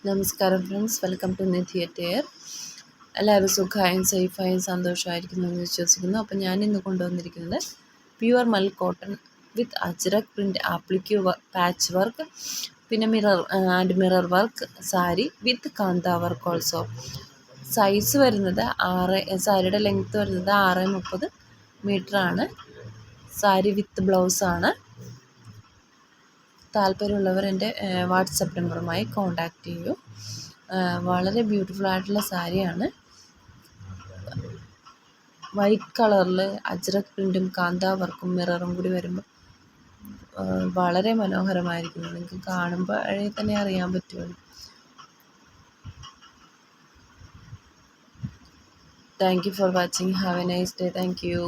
നമസ്കാരം friends, welcome to theatre. എല്ലാവരും സുഖമായും സേഫായും സന്തോഷമായിരിക്കുന്നു എന്ന് വിശ്വസിക്കുന്നു. അപ്പോൾ ഞാൻ ഇന്ന് കൊണ്ടുവന്നിരിക്കുന്നത് pure mul cotton with Ajrak print applique patch work, പിന്നെ mirror work sari with kantha work also. Size വരുന്നത് സാരിയുടെ ലെങ്ത്ത് വരുന്നത് 6.30 മീറ്ററാണ്. സാരി വിത്ത് ബ്ലൗസാണ്. താല്പര്യമുള്ളവർ എൻ്റെ വാട്സപ്പ് നമ്പറുമായി കോൺടാക്റ്റ് ചെയ്യൂ. വളരെ ബ്യൂട്ടിഫുൾ ആയിട്ടുള്ള സാരിയാണ്. വൈറ്റ് കളറിൽ അജ്രക് പ്രിൻറ്റും കാന്ത വർക്കും മിററും കൂടി വരുമ്പോൾ വളരെ മനോഹരമായിരിക്കുന്നു. നിങ്ങൾക്ക് കാണുമ്പോൾ തന്നെ അറിയാൻ പറ്റുമല്ലോ. Thank you for watching. Have A nice day. Thank you.